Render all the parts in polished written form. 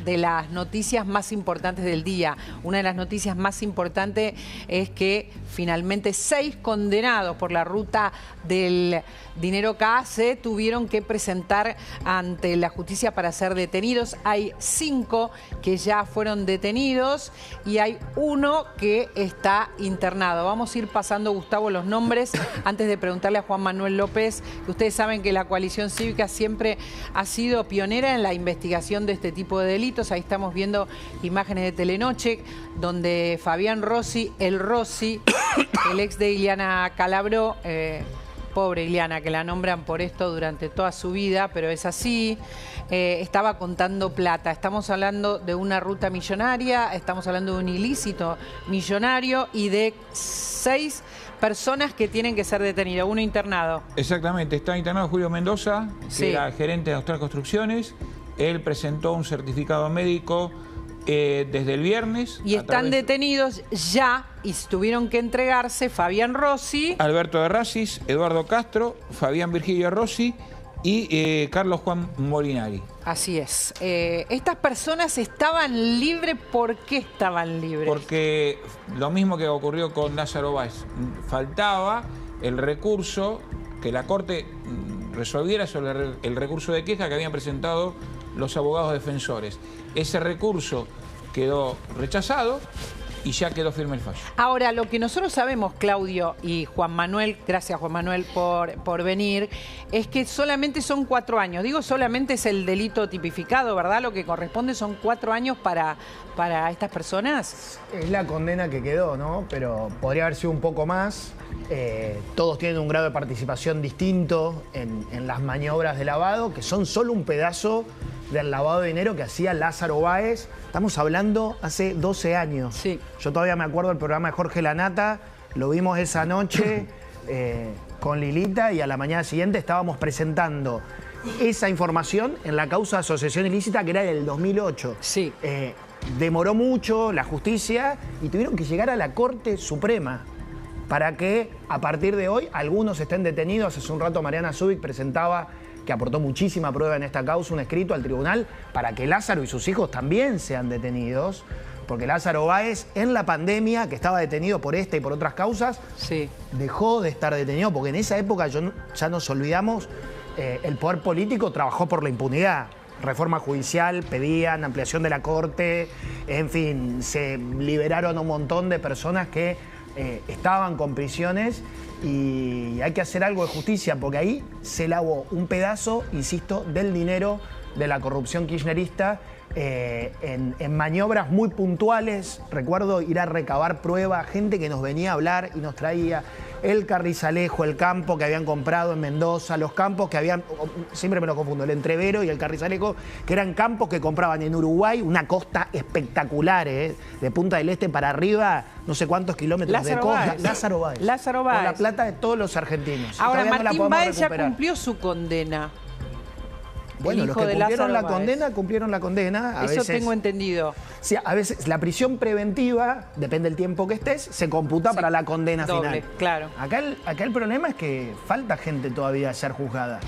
de las noticias más importantes del día. Una de las noticias más importantes es que finalmente 6 condenados por la ruta del dinero K se tuvieron que presentar ante la justicia para ser detenidos. Hay 5 que ya fueron detenidos y hay 1 que está internado. Vamos a ir pasando, Gustavo, los nombres antes de preguntarle a Juan Manuel López, que ustedes saben que la coalición cívica siempre ha sido pionera en la investigación de este tipo de delitos. Ahí estamos viendo imágenes de Telenoche, donde Fabián Rossi, el Rossi, el ex de Ileana Calabró, pobre Ileana, que la nombran por esto durante toda su vida, pero es así, estaba contando plata. Estamos hablando de una ruta millonaria, estamos hablando de un ilícito millonario y de 6 personas que tienen que ser detenidas, 1 internado. Exactamente, está internado Julio Mendoza, que Sí. era gerente de Austral Construcciones. Él presentó un certificado médico desde el viernes. Y están detenidos ya y tuvieron que entregarse Fabián Rossi, Alberto de Racis, Eduardo Castro, Fabián Virgilio Rossi y Carlos Juan Molinari. así es. Estas personas estaban libres. ¿Por qué estaban libres? Porque lo mismo que ocurrió con Lázaro Báez, faltaba el recurso, que la Corte resolviera sobre el recurso de queja que habían presentado los abogados defensores. Ese recurso quedó rechazado y ya quedó firme el fallo. Ahora, lo que nosotros sabemos, Claudio y Juan Manuel, gracias Juan Manuel por venir, es que solamente son 4 años. Digo, solamente es el delito tipificado, ¿verdad? Lo que corresponde son 4 años para estas personas. Es la condena que quedó, ¿no? Pero podría haber sido un poco más. Todos tienen un grado de participación distinto en las maniobras de lavado, que son solo un pedazo del lavado de dinero que hacía Lázaro Báez. Estamos hablando hace 12 años. Sí. Yo todavía me acuerdo del programa de Jorge Lanata, lo vimos esa noche con Lilita y a la mañana siguiente estábamos presentando esa información en la causa de asociación ilícita que era del 2008. Sí. Demoró mucho la justicia y tuvieron que llegar a la Corte Suprema para que a partir de hoy algunos estén detenidos. Hace un rato Mariana Zubik presentaba, que aportó muchísima prueba en esta causa, un escrito al tribunal para que Lázaro y sus hijos también sean detenidos, porque Lázaro Báez en la pandemia, que estaba detenido por esta y por otras causas, Sí. dejó de estar detenido, porque en esa época ya nos olvidamos, el poder político trabajó por la impunidad. Reforma judicial, pedían ampliación de la Corte, en fin, se liberaron un montón de personas que estaban con prisiones y hay que hacer algo de justicia porque ahí se lavó un pedazo, insisto, del dinero de la corrupción kirchnerista en maniobras muy puntuales. Recuerdo ir a recabar pruebas, gente que nos venía a hablar y nos traía el Carrizalejo, el campo que habían comprado en Mendoza, los campos que habían, siempre me lo confundo, el Entrevero y el Carrizalejo, que eran campos que compraban en Uruguay, una costa espectacular, de Punta del Este para arriba, no sé cuántos kilómetros de costa. Lázaro Báez. Lázaro Báez. Con la plata de todos los argentinos. Ahora, Todavía no la Martín podemos Báez ya recuperar. cumplió su condena. Bueno, El los hijo que de cumplieron Lázaro la Báez. condena, cumplieron la condena. Eso tengo entendido. Sí, a veces la prisión preventiva, depende del tiempo que estés, se computa para la condena doble, final. claro. Acá el problema es que falta gente todavía a ser juzgada.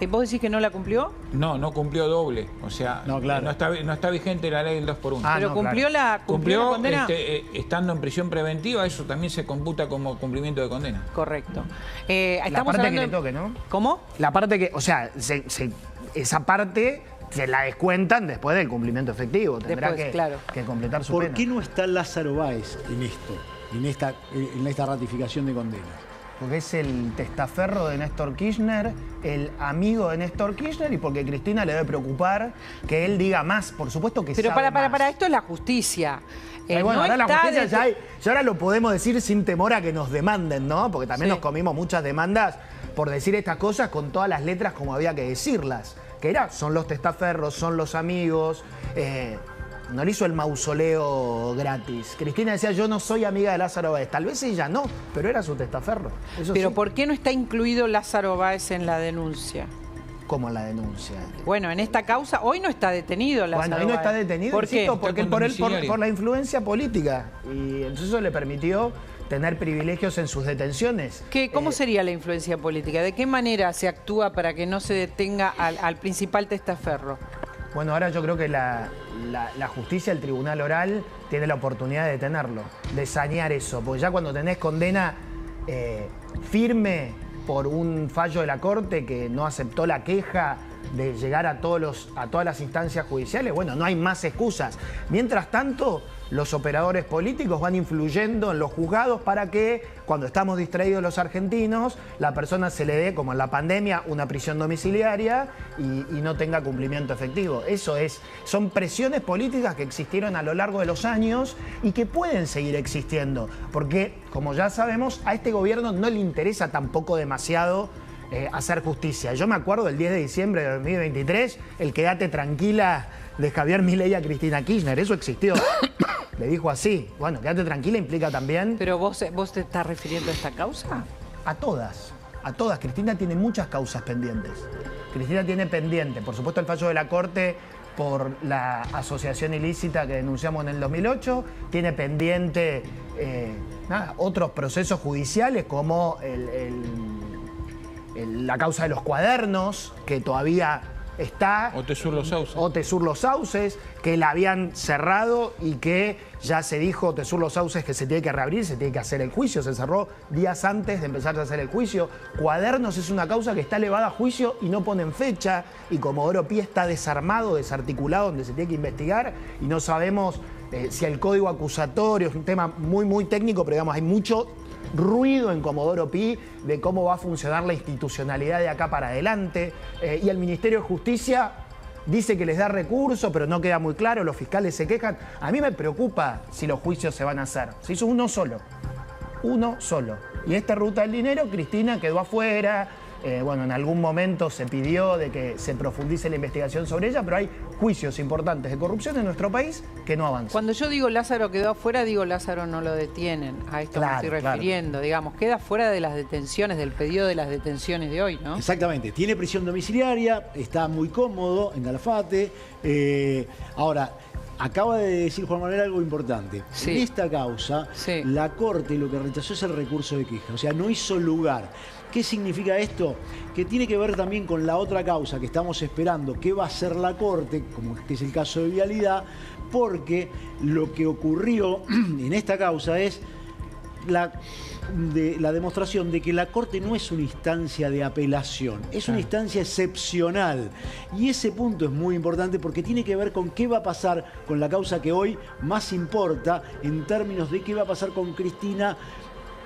¿Vos decís que no la cumplió? No cumplió doble. O sea, No, claro. no está vigente la ley del 2x1. Pero no, cumplió, claro. ¿cumplió la condena? Estando en prisión preventiva, eso también se computa como cumplimiento de condena. Correcto. La Estamos parte que hablando le toque, ¿no? ¿Cómo? La parte que, o sea, esa parte se la descuentan después del cumplimiento efectivo. Tendrá Después, claro. que completar su ¿Por pena. qué no está Lázaro Báez en esta ratificación de condena? Porque es el testaferro de Néstor Kirchner, el amigo de Néstor Kirchner, y porque Cristina le debe preocupar que él diga más. Por supuesto que Pero sabe para, más. esto es la justicia. Y bueno, No ahora la está justicia de- ya ahora lo podemos decir sin temor a que nos demanden, ¿no? Porque también Sí. nos comimos muchas demandas por decir estas cosas con todas las letras como había que decirlas. Que son los testaferros, son los amigos. No le hizo el mausoleo gratis. Cristina decía, yo no soy amiga de Lázaro Báez. Tal vez ella no, pero era su testaferro. Eso Pero sí. ¿por qué no está incluido Lázaro Báez en la denuncia? ¿Cómo en la denuncia? Bueno, en esta causa, hoy no está detenido Lázaro Bueno, ahí no está Báez. detenido, ¿Por qué? insisto, porque Está con domiciliario. por la influencia política. Y entonces eso le permitió tener privilegios en sus detenciones. ¿Cómo sería la influencia política? ¿De qué manera se actúa para que no se detenga al principal testaferro? Bueno, ahora yo creo que la justicia, el tribunal oral, tiene la oportunidad de detenerlo, de sanear eso. Porque ya cuando tenés condena firme por un fallo de la Corte que no aceptó la queja de llegar a todas las instancias judiciales, bueno, no hay más excusas. Mientras tanto, los operadores políticos van influyendo en los juzgados para que, cuando estamos distraídos los argentinos, la persona se le dé, como en la pandemia, una prisión domiciliaria y no tenga cumplimiento efectivo. Son presiones políticas que existieron a lo largo de los años y que pueden seguir existiendo, porque, como ya sabemos, a este gobierno no le interesa tampoco demasiado hacer justicia. Yo me acuerdo del 10 de diciembre de 2023, el quédate tranquila de Javier Milei a Cristina Kirchner. Eso existió. Le dijo así. Bueno, quédate tranquila implica también... ¿Pero vos te estás refiriendo a esta causa? A todas. A todas. Cristina tiene muchas causas pendientes. Cristina tiene pendiente, por supuesto, el fallo de la Corte por la asociación ilícita que denunciamos en el 2008. Tiene pendiente otros procesos judiciales como la causa de los cuadernos, que todavía está. Otesur Los Sauces. Otesur Los Sauces, que la habían cerrado y que ya se dijo Otesur Los Sauces que se tiene que reabrir, se tiene que hacer el juicio. Se cerró días antes de empezar a hacer el juicio. Cuadernos es una causa que está elevada a juicio y no ponen fecha. Y Comodoro Pi está desarmado, desarticulado, donde se tiene que investigar y no sabemos si el código acusatorio, es un tema muy, muy técnico, pero digamos, hay mucho ruido en Comodoro Pi de cómo va a funcionar la institucionalidad de acá para adelante. Y el Ministerio de Justicia dice que les da recursos, pero no queda muy claro, los fiscales se quejan. A mí me preocupa si los juicios se van a hacer. Se hizo uno solo. Uno solo. Y esta ruta del dinero, Cristina quedó afuera. Bueno, en algún momento se pidió de que se profundice la investigación sobre ella, pero hay juicios importantes de corrupción en nuestro país que no avanzan. Cuando yo digo Lázaro quedó afuera, digo Lázaro no lo detienen. A esto me estoy refiriendo. Digamos, queda fuera de las detenciones, del pedido de las detenciones de hoy, ¿no? Exactamente. Tiene prisión domiciliaria, está muy cómodo en Calafate. Ahora, acaba de decir Juan Manuel algo importante. Sí. En esta causa, sí, la Corte lo que rechazó es el recurso de queja. O sea, no hizo lugar. ¿Qué significa esto? Que tiene que ver también con la otra causa que estamos esperando, que va a ser la Corte, como que es el caso de Vialidad, porque lo que ocurrió en esta causa es la demostración de que la Corte no es una instancia de apelación, es una instancia excepcional. Y ese punto es muy importante porque tiene que ver con qué va a pasar con la causa que hoy más importa en términos de qué va a pasar con Cristina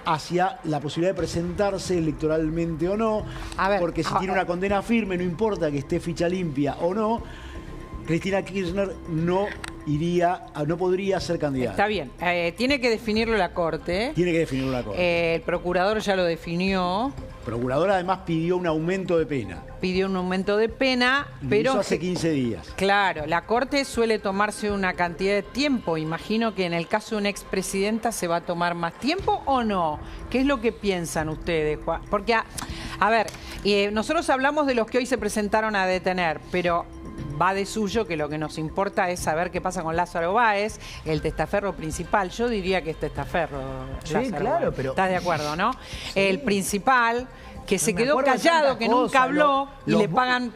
hacia la posibilidad de presentarse electoralmente o no. A ver, porque si tiene una condena firme, no importa que esté ficha limpia o no, Cristina Kirchner no podría ser candidata. Está bien. Tiene que definirlo la Corte. Tiene que definirlo la Corte. El procurador ya lo definió. El procurador además pidió un aumento de pena. Pidió un aumento de pena, pero... Lo hizo hace 15 días. Claro, la Corte suele tomarse una cantidad de tiempo. Imagino que en el caso de una expresidenta se va a tomar más tiempo o no. ¿Qué es lo que piensan ustedes, Juan? Porque, a ver, nosotros hablamos de los que hoy se presentaron a detener, pero... va de suyo que lo que nos importa es saber qué pasa con Lázaro Báez, el testaferro principal. Yo diría que es testaferro. Sí, Lázaro claro, Báez. pero... ¿Estás de acuerdo, no? Sí. El principal, que se quedó acuerdo de callado, tantas que nunca cosas, habló, y le pagan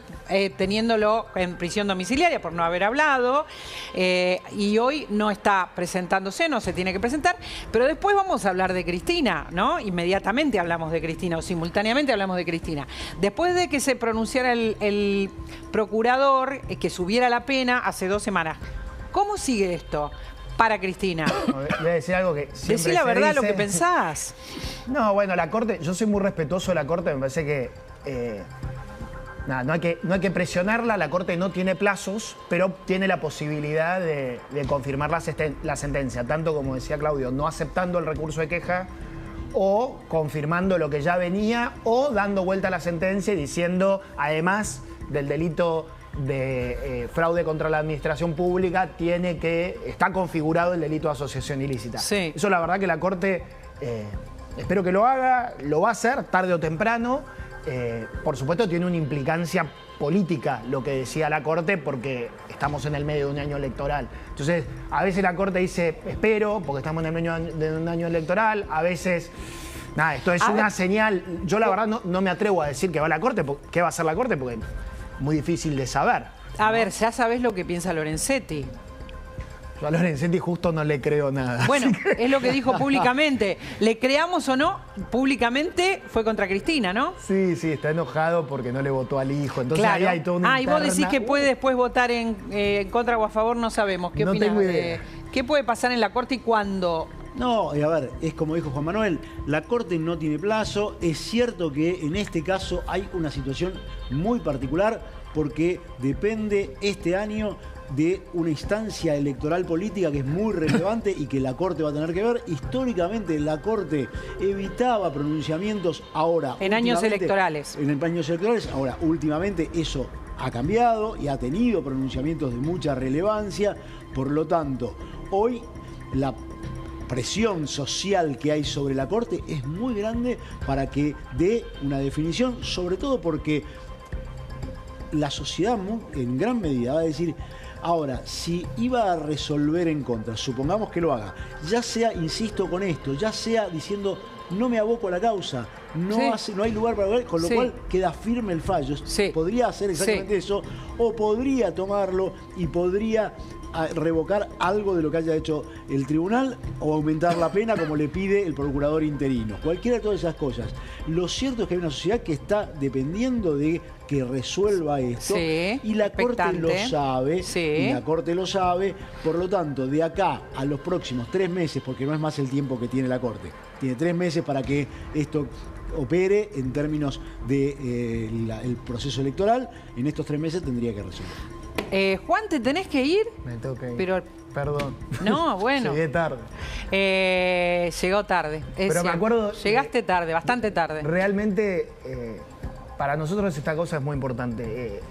teniéndolo en prisión domiciliaria por no haber hablado. Y hoy no está presentándose, no se tiene que presentar. Pero después vamos a hablar de Cristina, ¿no? Inmediatamente hablamos de Cristina, o simultáneamente hablamos de Cristina. Después de que se pronunciara el procurador, que subiera la pena hace 2 semanas. ¿Cómo sigue esto para Cristina? Voy a decir algo que siempre Decí la verdad, dice. lo que pensás. No, bueno, la Corte, yo soy muy respetuoso de la Corte, me parece que no hay que presionarla, la Corte no tiene plazos, pero tiene la posibilidad de confirmar la sentencia, tanto como decía Claudio, no aceptando el recurso de queja o confirmando lo que ya venía o dando vuelta a la sentencia y diciendo, además del delito de fraude contra la administración pública, está configurado el delito de asociación ilícita. Sí. Eso la verdad que la Corte, espero que lo haga, lo va a hacer tarde o temprano. Por supuesto tiene una implicancia política lo que decía la Corte porque estamos en el medio de un año electoral. Entonces, a veces la Corte dice, espero, porque estamos en el medio de un año electoral, a veces... Nada, esto es una señal. Yo la verdad no me atrevo a decir que va a la Corte, qué va a hacer la Corte, porque es muy difícil de saber. A ver, ya sabés lo que piensa Lorenzetti. Yo a Lorenzetti justo no le creo nada. Bueno, es lo que dijo públicamente. Le creamos o no, públicamente fue contra Cristina, ¿no? Sí, está enojado porque no le votó al hijo. Entonces Claro. ahí hay todo una y vos decís que puede después votar en contra o a favor, no sabemos. ¿Qué No opinás tengo idea. ¿Qué puede pasar en la Corte y cuándo? No, y a ver, es como dijo Juan Manuel, la Corte no tiene plazo. Es cierto que en este caso hay una situación muy particular porque depende este año de una instancia electoral política que es muy relevante y que la Corte va a tener que ver. Históricamente la Corte evitaba pronunciamientos ahora. En años electorales. En años electorales. Ahora, últimamente eso ha cambiado y ha tenido pronunciamientos de mucha relevancia. Por lo tanto, hoy la presión social que hay sobre la Corte es muy grande para que dé una definición, sobre todo porque la sociedad en gran medida va a decir, ahora, si iba a resolver en contra, supongamos que lo haga, ya sea, insisto con esto, ya sea diciendo, no me aboco a la causa, no hay lugar para ver, con lo cual queda firme el fallo. Podría hacer exactamente eso, o podría tomarlo y podría revocar algo de lo que haya hecho el tribunal o aumentar la pena como le pide el procurador interino. Cualquiera de todas esas cosas. Lo cierto es que hay una sociedad que está dependiendo de que resuelva esto y la Corte lo sabe. Y la Corte lo sabe. Por lo tanto, de acá a los próximos 3 meses, porque no es más el tiempo que tiene la Corte, tiene 3 meses para que esto opere en términos del proceso electoral. En estos 3 meses tendría que resolver. Juan, ¿te tenés que ir? Me tengo que ir. Pero, perdón. No, bueno. Llegué tarde. Llegó tarde. Pero me acuerdo... Llegaste tarde, bastante tarde. Realmente, para nosotros esta cosa es muy importante.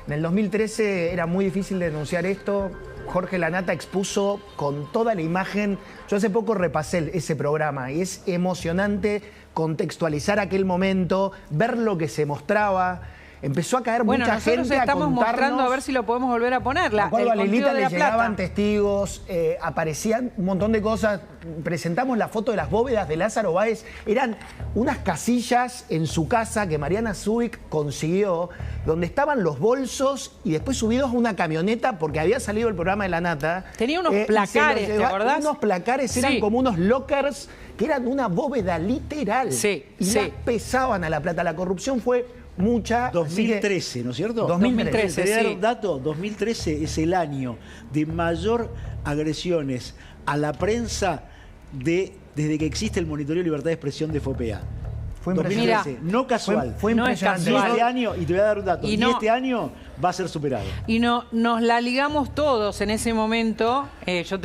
En el 2013 era muy difícil denunciar esto. Jorge Lanata expuso con toda la imagen. Yo hace poco repasé ese programa y es emocionante contextualizar aquel momento, ver lo que se mostraba. Empezó a caer mucha gente a nosotros estamos mostrando a ver si lo podemos volver a poner. Me acuerdo, a Lilita le llegaban Plata. testigos, aparecían un montón de cosas. Presentamos la foto de las bóvedas de Lázaro Báez. Eran unas casillas en su casa que Mariana Zubik consiguió, donde estaban los bolsos y después subidos a una camioneta porque había salido el programa de Lanata. Tenía unos placares, ¿te acordás? Unos placares, eran como unos lockers que eran una bóveda literal. Y las pesaban a la plata. La corrupción fue mucha. 2013, ¿no es cierto? 2013, Te voy a dar un dato, 2013 es el año de mayor agresiones a la prensa desde que existe el monitoreo de libertad de expresión de FOPEA. Fue 2013, no casual. Fue impresionante. No es casual. Este año, y te voy a dar un dato, y este año va a ser superado. Y nos la ligamos todos en ese momento. Yo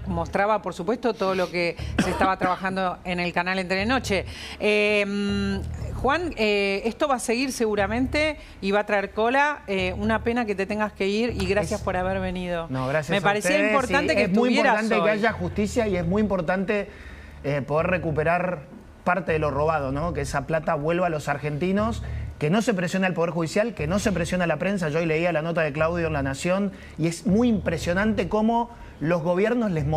mostraba, por supuesto, todo lo que se estaba trabajando en el canal en Telenoche. Juan, esto va a seguir seguramente y va a traer cola. Una pena que te tengas que ir y gracias por haber venido. No, gracias. Me parecía importante que estuvieras. Es muy importante hoy. que haya justicia y es muy importante poder recuperar parte de lo robado, ¿no? Que esa plata vuelva a los argentinos, que no se presione al Poder Judicial, que no se presione a la prensa. Yo hoy leía la nota de Claudio en La Nación y es muy impresionante cómo los gobiernos les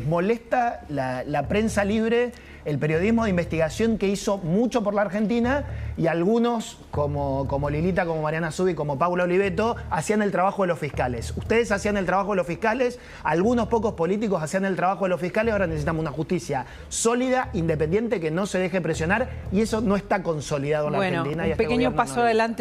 molesta la prensa libre, el periodismo de investigación que hizo mucho por la Argentina, y algunos, como Lilita, como Mariana Zubik, como Paula Oliveto, hacían el trabajo de los fiscales. Ustedes hacían el trabajo de los fiscales, algunos pocos políticos hacían el trabajo de los fiscales, ahora necesitamos una justicia sólida, independiente, que no se deje presionar, y eso no está consolidado en la Argentina. Un pequeño paso adelante.